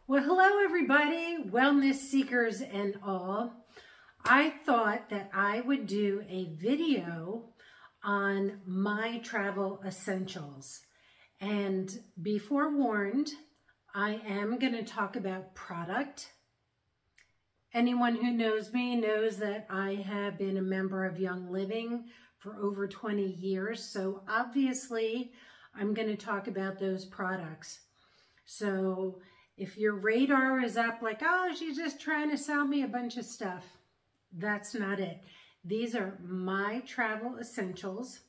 Well, hello everybody, wellness seekers and all. I thought that I would do a video on my travel essentials. And be forewarned, I am going to talk about product. Anyone who knows me knows that I have been a member of Young Living for over 20 years. So obviously, I'm going to talk about those products. So if your radar is up like, oh, she's just trying to sell me a bunch of stuff, that's not it. These are my travel essentials.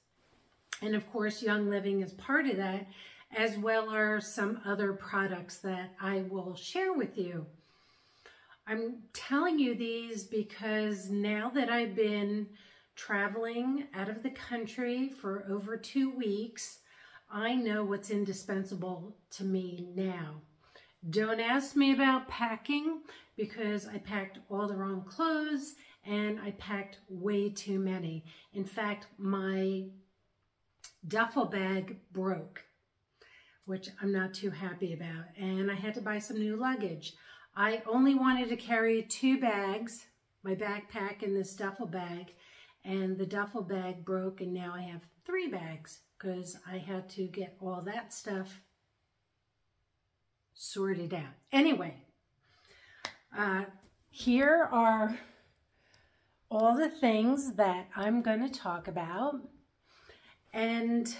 And of course, Young Living is part of that, as well as some other products that I will share with you. I'm telling you these because now that I've been traveling out of the country for over 2 weeks, I know what's indispensable to me now. Don't ask me about packing because I packed all the wrong clothes and I packed way too many. In fact, my duffel bag broke, which I'm not too happy about, and I had to buy some new luggage. I only wanted to carry 2 bags, my backpack and this duffel bag, and the duffel bag broke, and now I have 3 bags because I had to get all that stuff sorted out. Anyway, here are all the things that I'm going to talk about, and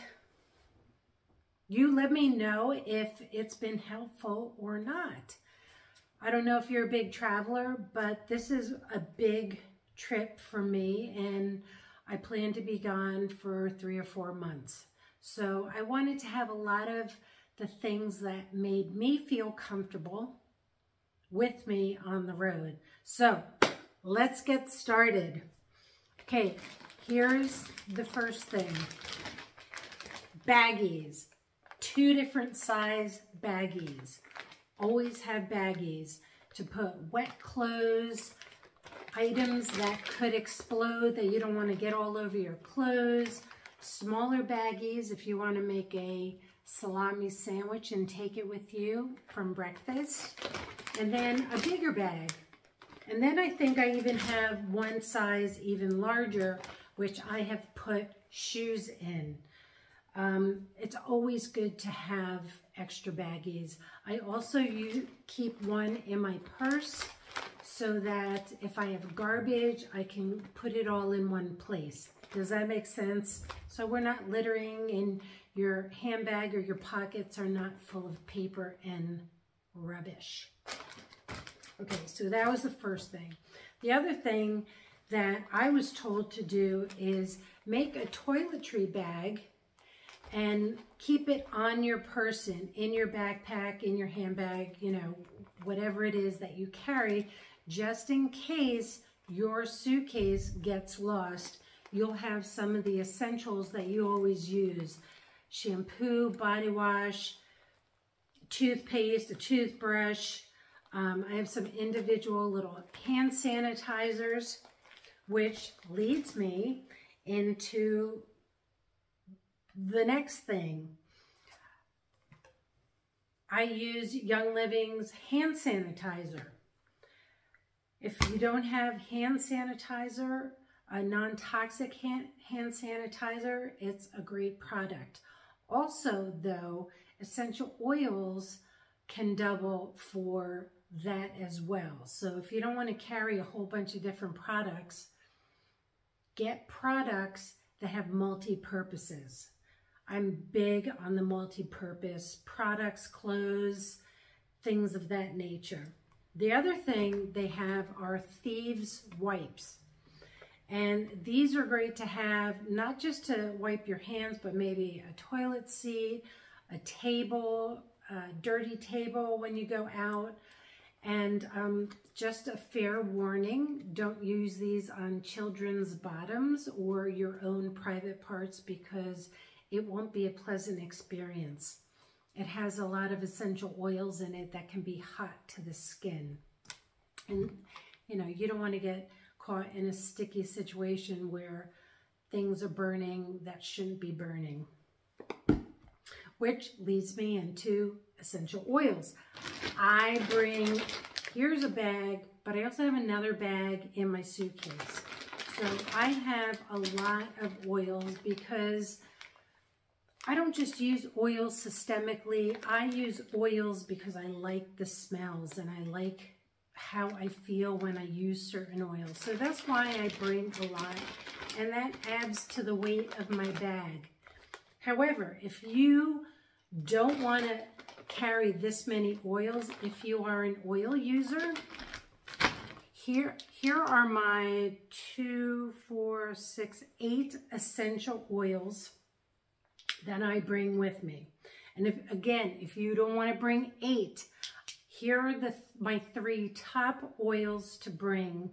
you let me know if it's been helpful or not. I don't know if you're a big traveler, but this is a big trip for me, and I plan to be gone for 3 or 4 months. So I wanted to have a lot of the things that made me feel comfortable with me on the road. So let's get started. Okay, here's the first thing. Baggies. 2 different size baggies. Always have baggies to put wet clothes, items that could explode that you don't want to get all over your clothes. Smaller baggies if you want to make a salami sandwich and take it with you from breakfast. And then a bigger bag. And then I think I even have one size even larger, which I have put shoes in. It's always good to have extra baggies. I also keep one in my purse so that if I have garbage, I can put it all in one place. Does that make sense? So we're not littering and your handbag or your pockets are not full of paper and rubbish. Okay, so that was the first thing. The other thing that I was told to do is make a toiletry bag and keep it on your person, in your backpack, in your handbag, you know, whatever it is that you carry, just in case your suitcase gets lost. You'll have some of the essentials that you always use. Shampoo, body wash, toothpaste, a toothbrush. I have some individual little hand sanitizers, which leads me into the next thing. I use Young Living's hand sanitizer. If you don't have hand sanitizer, a non-toxic hand sanitizer, it's a great product. Also, though, essential oils can double for that as well. So if you don't want to carry a whole bunch of different products, get products that have multi-purposes. I'm big on the multi-purpose products, clothes, things of that nature. The other thing they have are thieves' wipes. And these are great to have, not just to wipe your hands, but maybe a toilet seat, a table, a dirty table when you go out. And just a fair warning, don't use these on children's bottoms or your own private parts because it won't be a pleasant experience. It has a lot of essential oils in it that can be hot to the skin. And, you know, you don't want to get caught in a sticky situation where things are burning that shouldn't be burning. which leads me into essential oils. Here's a bag, but I also have another bag in my suitcase. So I have a lot of oils because I don't just use oils systemically. I use oils because I like the smells and I like how I feel when I use certain oils. So that's why I bring a lot, and that adds to the weight of my bag. However, if you don't want to carry this many oils, if you are an oil user, here are my 8 essential oils that I bring with me. And if you don't want to bring 8, here are my 3 top oils to bring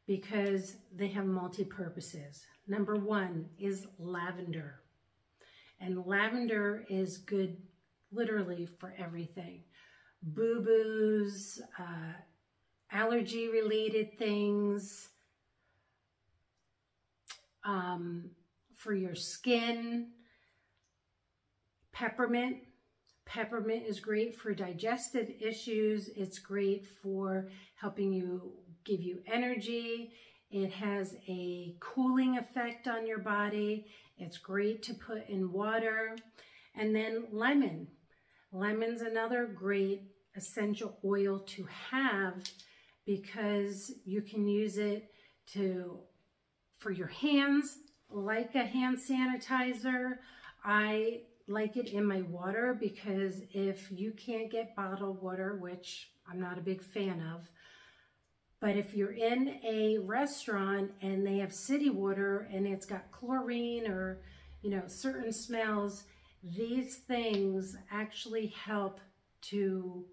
because they have multi-purposes. Number 1 is lavender. And lavender is good literally for everything. Boo-boos, allergy-related things, for your skin. Peppermint. Peppermint is great for digestive issues. It's great for helping give you energy. It has a cooling effect on your body. It's great to put in water. And then lemon. Lemon's another great essential oil to have because you can use it for your hands, like a hand sanitizer. I like it in my water because if you can't get bottled water, which I'm not a big fan of, but if you're in a restaurant and they have city water and it's got chlorine or, certain smells, these things actually help to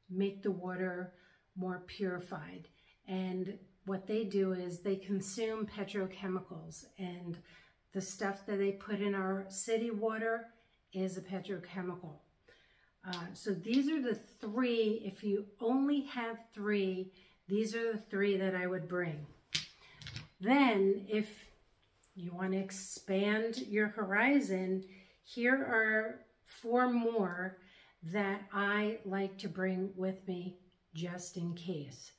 make the water more purified. And what they do is they consume petrochemicals, and the stuff that they put in our city water is a petrochemical. So these are the 3. If you only have 3, these are the 3 that I would bring. Then if you want to expand your horizon, here are 4 more that I like to bring with me just in case.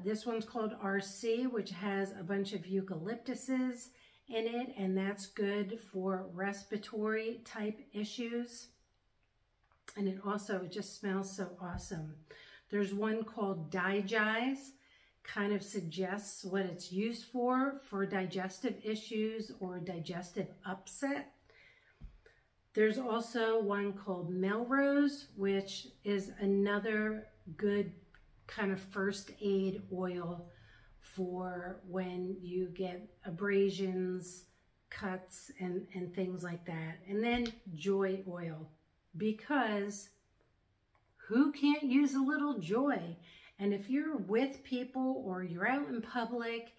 This one's called RC, which has a bunch of eucalyptuses in it, and that's good for respiratory type issues. And it just smells so awesome. There's one called Digize, kind of suggests what it's used for digestive issues or digestive upset. There's also one called Melrose, which is another good kind of first aid oil for when you get abrasions, cuts, and things like that. And then Joy oil, because who can't use a little joy? And if you're with people or you're out in public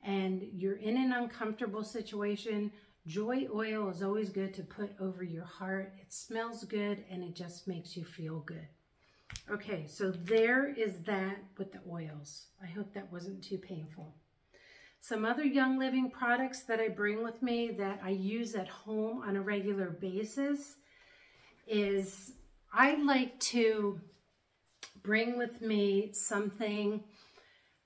and you're in an uncomfortable situation, Joy oil is always good to put over your heart. It smells good and it just makes you feel good. Okay, so there is that with the oils. I hope that wasn't too painful. Some other Young Living products that I bring with me that I use at home on a regular basis is I like to bring with me something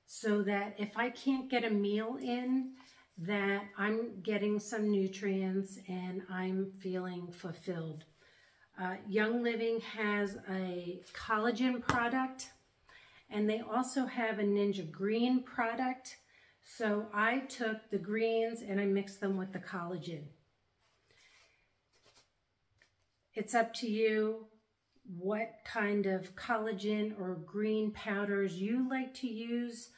so that if I can't get a meal in, that I'm getting some nutrients and I'm feeling fulfilled. Young Living has a collagen product, and they also have a Ninja Green product. So I took the greens and I mixed them with the collagen. It's up to you what kind of collagen or green powders you like to use.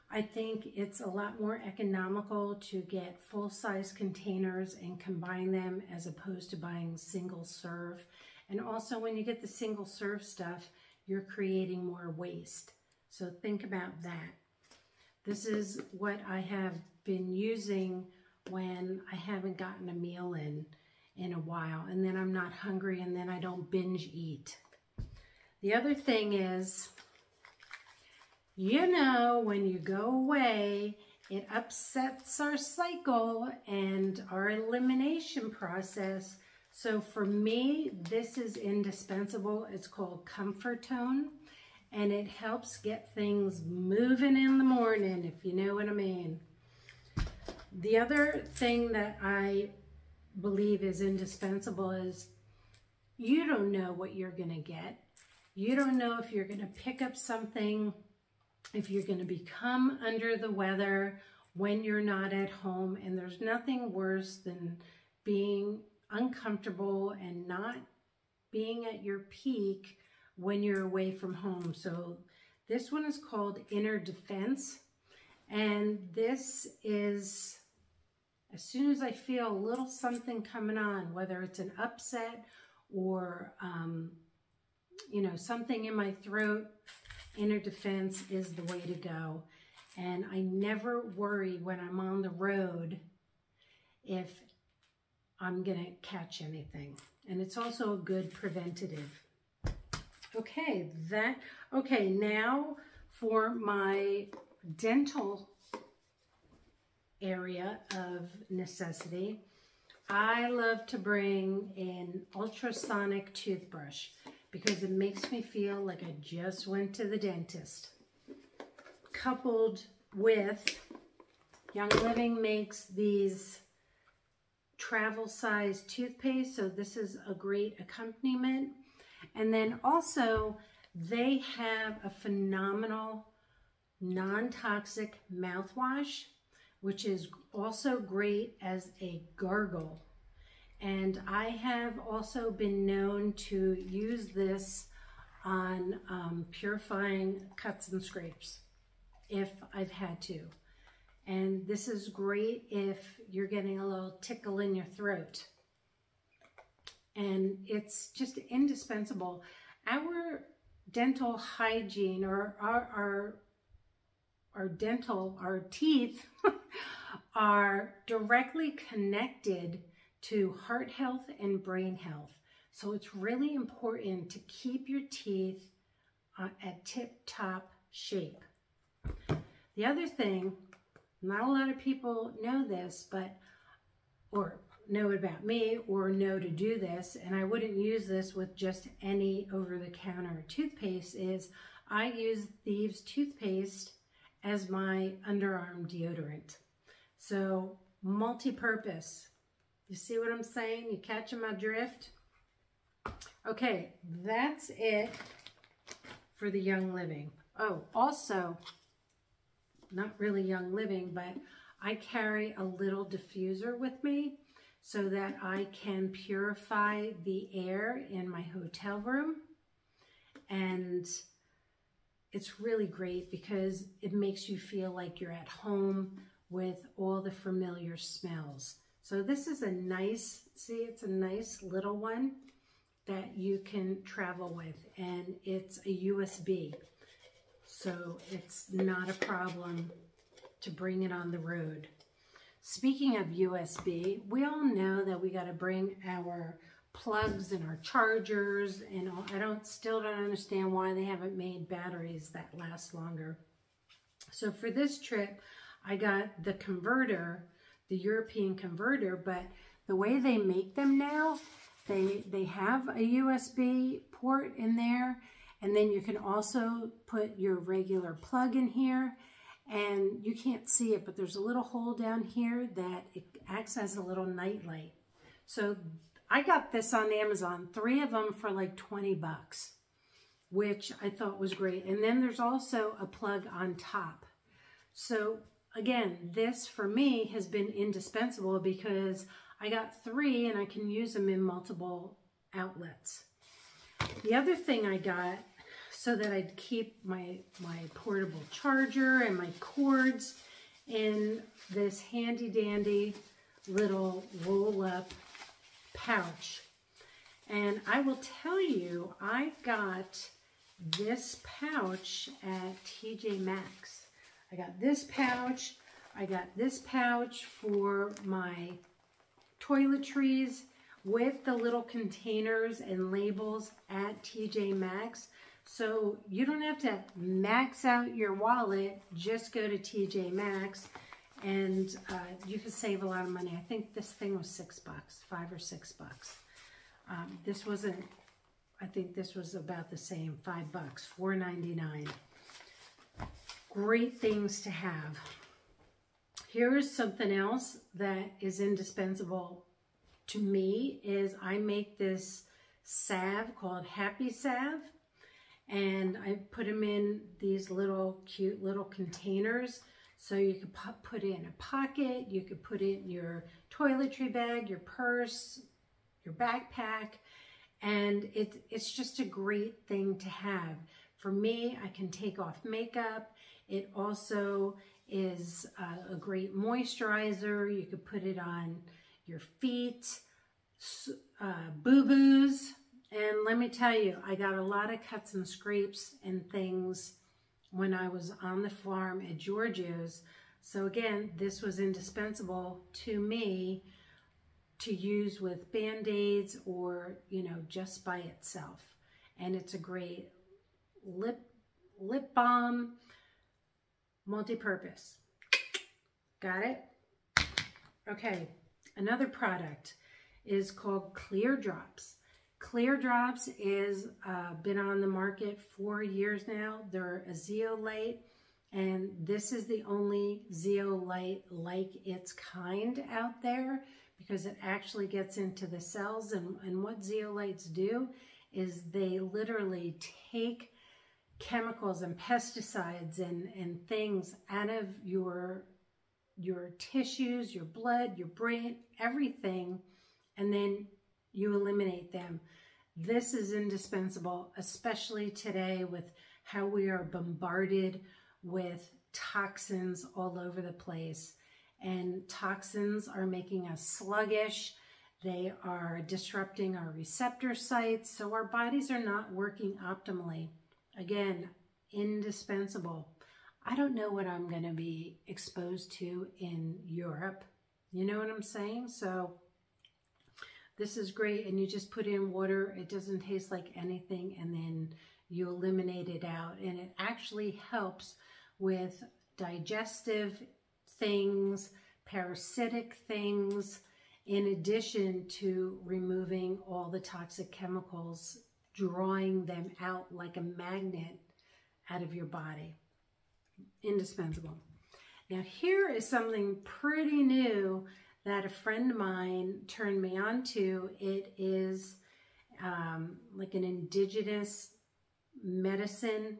I think it's a lot more economical to get full-size containers and combine them as opposed to buying single serve. And also when you get the single serve stuff, you're creating more waste. So think about that. This is what I have been using when I haven't gotten a meal in a while, and then I'm not hungry, and then I don't binge eat. The other thing is, when you go away, it upsets our cycle and our elimination process. So for me, this is indispensable. It's called Comfort Tone, and it helps get things moving in the morning, if you know what I mean. The other thing that I believe is indispensable is you don't know what you're going to get. You don't know if you're going to pick up something, if you're going to become under the weather when you're not at home. And there's nothing worse than being uncomfortable and not being at your peak when you're away from home. So this one is called Inner Defense. And this is, as soon as I feel a little something coming on, whether it's an upset or, you know, something in my throat, Inner Defense is the way to go. And I never worry when I'm on the road if I'm going to catch anything. And it's also a good preventative. Okay, now for my dental area of necessity, I love to bring an ultrasonic toothbrush because it makes me feel like I just went to the dentist. Coupled with, Young Living makes these travel size toothpaste, so this is a great accompaniment. And then also they have a phenomenal non-toxic mouthwash, which is also great as a gargle. And I have also been known to use this on purifying cuts and scrapes if I've had to. And this is great if you're getting a little tickle in your throat. And it's just indispensable. Our dental hygiene, or our teeth are directly connected to heart health and brain health. So it's really important to keep your teeth at tip-top shape. The other thing, not a lot of people know this, or know about me, or know to do this, and I wouldn't use this with just any over-the-counter toothpaste, is I use Thieves toothpaste as my underarm deodorant. So multi-purpose. You see what I'm saying? You catching my drift? Okay, that's it for the Young Living. Oh, also, not really Young Living, but I carry a little diffuser with me so that I can purify the air in my hotel room. And it's really great because it makes you feel like you're at home with all the familiar smells. So this is a nice, see, it's a nice little one that you can travel with, and it's a USB. So it's not a problem to bring it on the road. Speaking of USB, we all know that we got to bring our plugs and our chargers, and all. Still don't understand why they haven't made batteries that last longer. So for this trip, I got the converter, the European converter, but the way they make them now, they have a USB port in there, and then you can also put your regular plug in here, and you can't see it, but there's a little hole down here that it acts as a little night light. So I got this on Amazon, 3 of them for like 20 bucks, which I thought was great. And then there's also a plug on top. So again, this for me has been indispensable because I got 3 and I can use them in multiple outlets. The other thing I got so that I'd keep my portable charger and my cords in this handy dandy little roll up pouch. And I will tell you, I got this pouch at TJ Maxx. I got this pouch. I got this pouch for my toiletries with the little containers and labels at TJ Maxx. So you don't have to max out your wallet, just go to TJ Maxx and you can save a lot of money. I think this thing was $6, $5 or $6. This wasn't, I think this was about the same, $5, $4.99. Great things to have. Here is something else that is indispensable to me is I make this salve called Happy Salve, and I put them in these little cute little containers, so you could put it in a pocket, you could put it in your toiletry bag, your purse, your backpack, and it's just a great thing to have. For me, I can take off makeup. It also is a great moisturizer. You could put it on your feet, boo-boos. And let me tell you, I got a lot of cuts and scrapes and things when I was on the farm at Giorgio's. So again, this was indispensable to me to use with Band-Aids or, you know, just by itself. And it's a great lip balm, multi-purpose. Got it? Okay, another product is called Clear Drops. Clear Drops is been on the market for years now. They're a zeolite, and this is the only zeolite like its kind out there because it actually gets into the cells. And what zeolites do is they literally take chemicals and pesticides and things out of your tissues, your blood, your brain, everything, and then you eliminate them. This is indispensable, especially today with how we are bombarded with toxins all over the place. And toxins are making us sluggish. They are disrupting our receptor sites, so our bodies are not working optimally. Again, indispensable. I don't know what I'm going to be exposed to in Europe. You know what I'm saying? So this is great, and you just put in water. It doesn't taste like anything, and then you eliminate it out. And it actually helps with digestive things, parasitic things, in addition to removing all the toxic chemicals, drawing them out like a magnet out of your body. Indispensable. Now here is something pretty new that a friend of mine turned me on to. It is like an indigenous medicine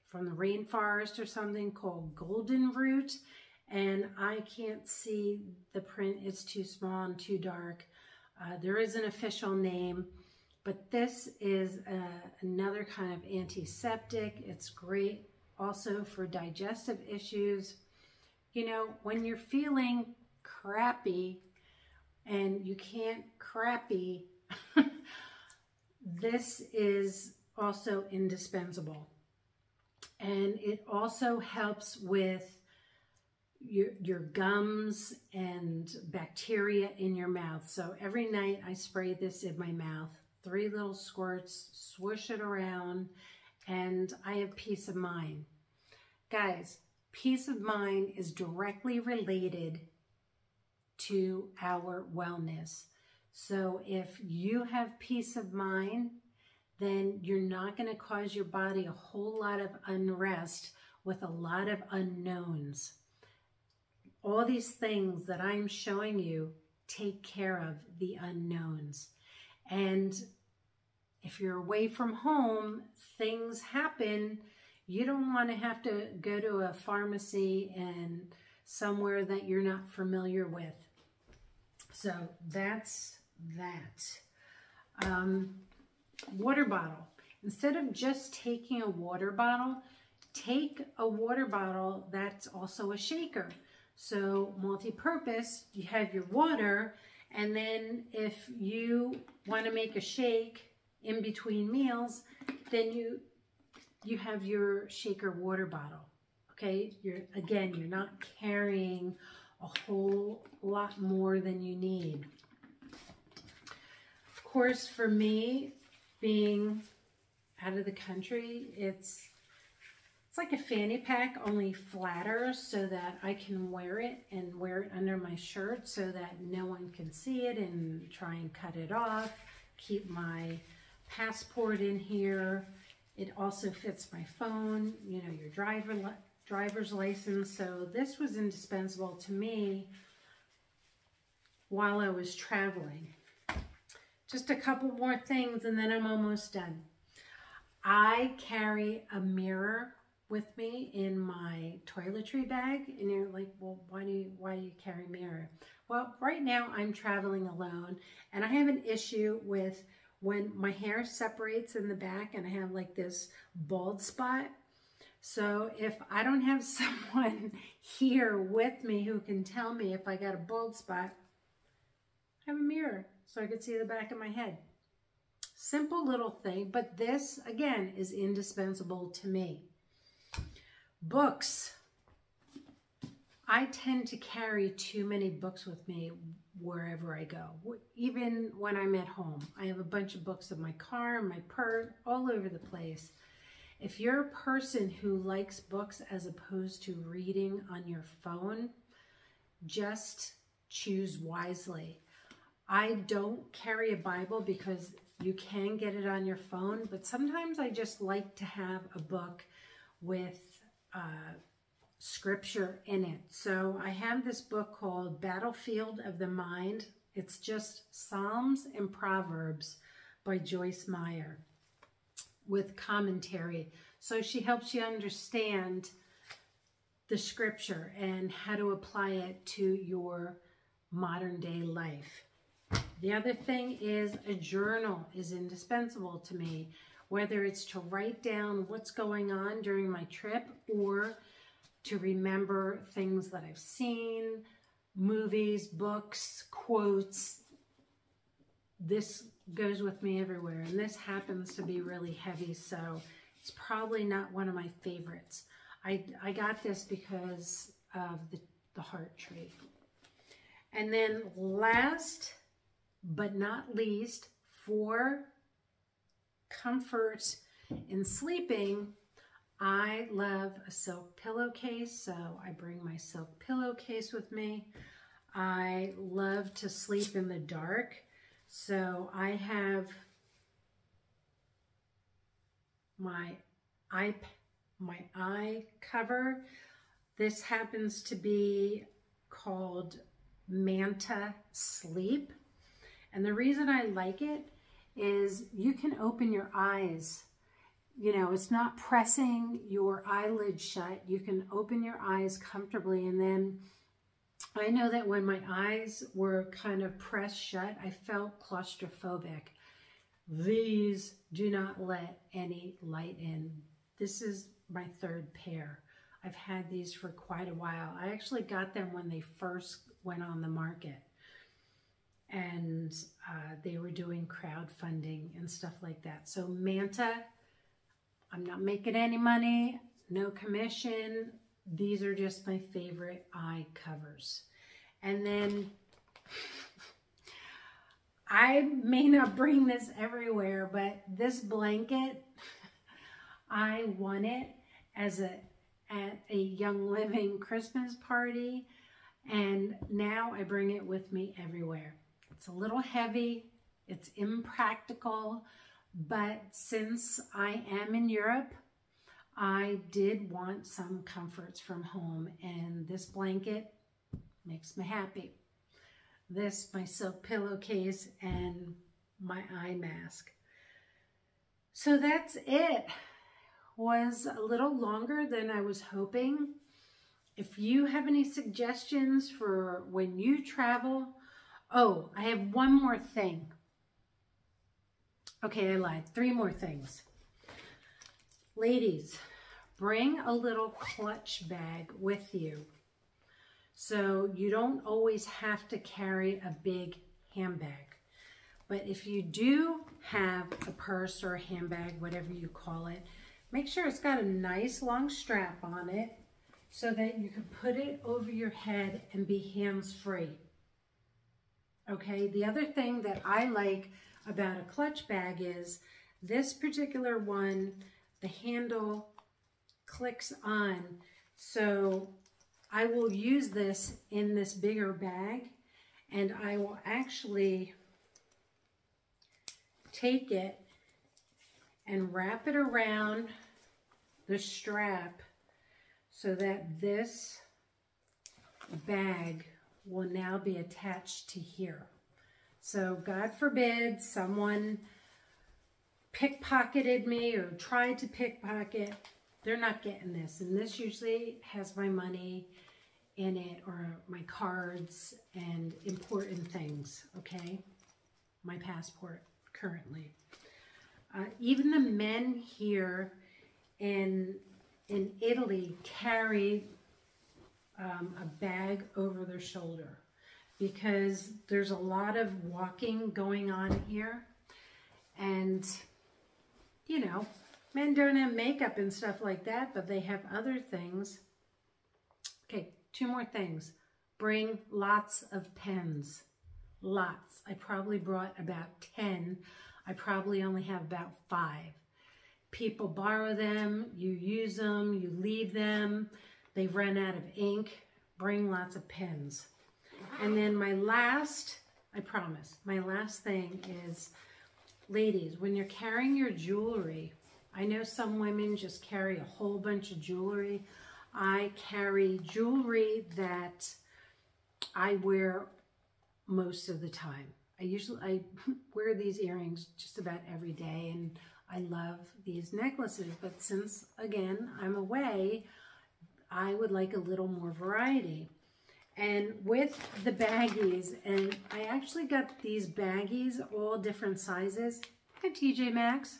from the rainforest or something called golden root. And I can't see the print, it's too small and too dark. There is an official name, but this is another kind of antiseptic. It's great also for digestive issues. You know, when you're feeling crappy and you can't crappy, this is also indispensable. And it also helps with your gums and bacteria in your mouth. So every night I spray this in my mouth, 3 little squirts, swoosh it around, and I have peace of mind. Guys, peace of mind is directly related to our wellness. So if you have peace of mind, then you're not going to cause your body a whole lot of unrest with a lot of unknowns. All these things that I'm showing you take care of the unknowns. And if you're away from home, things happen. You don't want to have to go to a pharmacy and somewhere that you're not familiar with. So that's that. Water bottle. Instead of just taking a water bottle, take a water bottle that's also a shaker. So multi-purpose, you have your water, and then if you want to make a shake in between meals, then you have your shaker water bottle. Okay, you're not carrying a whole lot more than you need. Of course, for me, being out of the country, it's like a fanny pack, only flatter, so that I can wear it and wear it under my shirt so that no one can see it and try and cut it off. keep my passport in here. It also fits my phone, you know, your driver's license. So this was indispensable to me while I was traveling. Just a couple more things and then I'm almost done. I carry a mirror with me in my toiletry bag, and you're like, well, why do you carry a mirror? Well, right now I'm traveling alone, and I have an issue with when my hair separates in the back and I have like this bald spot. So if I don't have someone here with me who can tell me if I got a bald spot, I have a mirror so I can see the back of my head. Simple little thing, but this again is indispensable to me. Books. I tend to carry too many books with me wherever I go, even when I'm at home. I have a bunch of books in my car, in my purse, all over the place. If you're a person who likes books as opposed to reading on your phone, just choose wisely. I don't carry a Bible because you can get it on your phone, but sometimes I just like to have a book with scripture in it. So I have this book called Battlefield of the Mind. It's just Psalms and Proverbs by Joyce Meyer with commentary. So she helps you understand the scripture and how to apply it to your modern day life. The other thing is a journal is indispensable to me, whether it's to write down what's going on during my trip or to remember things that I've seen, movies, books, quotes. This goes with me everywhere, and this happens to be really heavy, so it's probably not one of my favorites. I got this because of the heart tree. And then last but not least, for comfort in sleeping, I love a silk pillowcase, so I bring my silk pillowcase with me. I love to sleep in the dark, so I have my eye cover. This happens to be called Manta Sleep. And the reason I like it is you can open your eyes. You know, it's not pressing your eyelids shut. You can open your eyes comfortably. And then I know that when my eyes were kind of pressed shut, I felt claustrophobic. These do not let any light in. This is my third pair. I've had these for quite a while. I actually got them when they first went on the market. And they were doing crowdfunding and stuff like that. So Manta, I'm not making any money, no commission. These are just my favorite eye covers. And then I may not bring this everywhere, but this blanket, I won it at a Young Living Christmas party, and now I bring it with me everywhere. It's a little heavy, it's impractical, but since I am in Europe, I did want some comforts from home, and this blanket makes me happy. This, my silk pillowcase, and my eye mask. So that's it. Was a little longer than I was hoping. If you have any suggestions for when you travel, oh, I have one more thing. Okay, I lied. 3 more things. Ladies, bring a little clutch bag with you. So you don't always have to carry a big handbag. But if you do have a purse or a handbag, whatever you call it, make sure it's got a nice long strap on it so that you can put it over your head and be hands-free. Okay, the other thing that I like about a clutch bag is this particular one, the handle clicks on. So I will use this in this bigger bag, and I will actually take it and wrap it around the strap so that this bag will now be attached to here. So God forbid someone pickpocketed me or tried to pickpocket, they're not getting this. And this usually has my money in it or my cards and important things, okay? My passport currently. Even the men here in Italy carry a bag over their shoulder because there's a lot of walking going on here. And, you know, men don't have makeup and stuff like that, but they have other things. Okay, 2 more things. Bring lots of pens. Lots. I probably brought about 10. I probably only have about 5. People borrow them, you use them, you leave them, they run out of ink. Bring lots of pens. And then my last, I promise, my last thing is, ladies, when you're carrying your jewelry, I know some women just carry a whole bunch of jewelry. I carry jewelry that I wear most of the time. I wear these earrings just about every day, and I love these necklaces, but since, again, I'm away, I would like a little more variety. And with the baggies, and I actually got these baggies, all different sizes at TJ Maxx.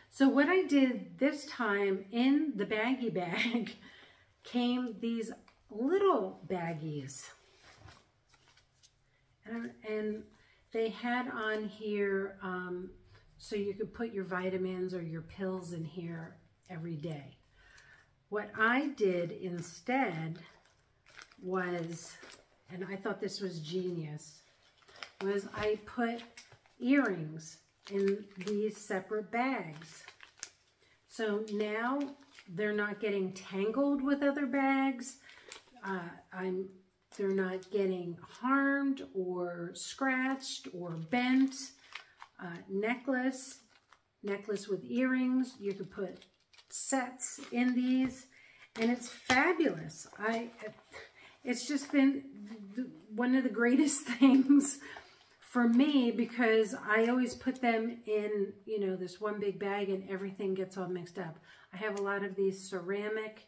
So what I did this time in the baggie bag came these little baggies. And they had on here, so you could put your vitamins or your pills in here every day. What I did instead was, and I thought this was genius, was I put earrings in these separate bags. So now they're not getting tangled with other bags. They're not getting harmed or scratched or bent. Necklace with earrings. You could put sets in these, and it's fabulous. It's just been one of the greatest things for me because I always put them in, you know, this one big bag and everything gets all mixed up. I have a lot of these ceramic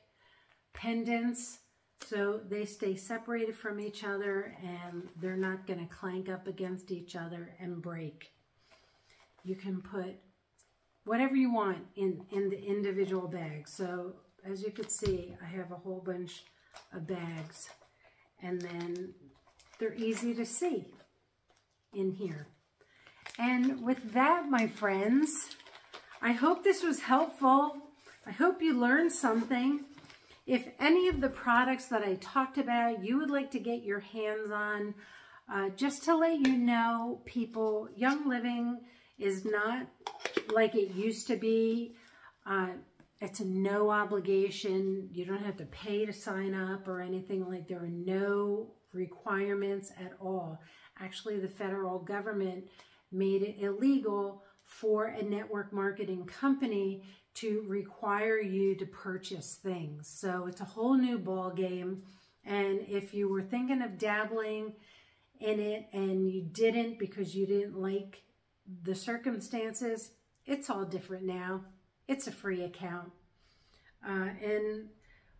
pendants, so they stay separated from each other and they're not going to clank up against each other and break. You can put whatever you want in the individual bags. So as you can see, I have a whole bunch of bags, and then they're easy to see in here. And with that, my friends, I hope this was helpful. I hope you learned something. If any of the products that I talked about you would like to get your hands on, just to let you know, people, Young Living is not like it used to be. It's a no obligation. You don't have to pay to sign up or anything. Like, there are no requirements at all. Actually, the federal government made it illegal for a network marketing company to require you to purchase things. So it's a whole new ball game. And if you were thinking of dabbling in it and you didn't because you didn't like the circumstances, it's all different now. It's a free account. And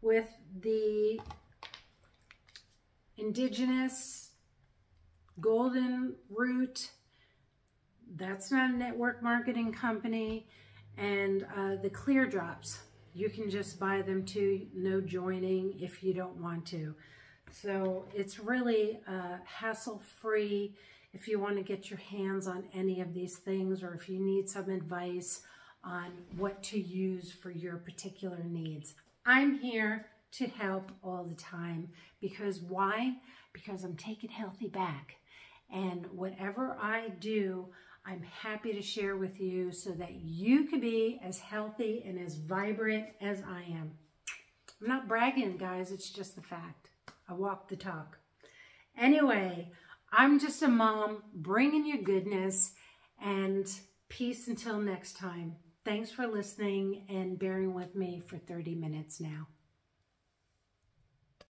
with the indigenous golden root, that's not a network marketing company. And the clear drops, you can just buy them too, no joining if you don't want to. So it's really hassle-free if you want to get your hands on any of these things, or if you need some advice on what to use for your particular needs. I'm here to help all the time. Because why? Because I'm taking healthy back. And whatever I do, I'm happy to share with you so that you can be as healthy and as vibrant as I am. I'm not bragging, guys. It's just the fact. I walk the talk. Anyway, I'm just a mom bringing you goodness, And peace until next time. Thanks for listening and bearing with me for 30 minutes now.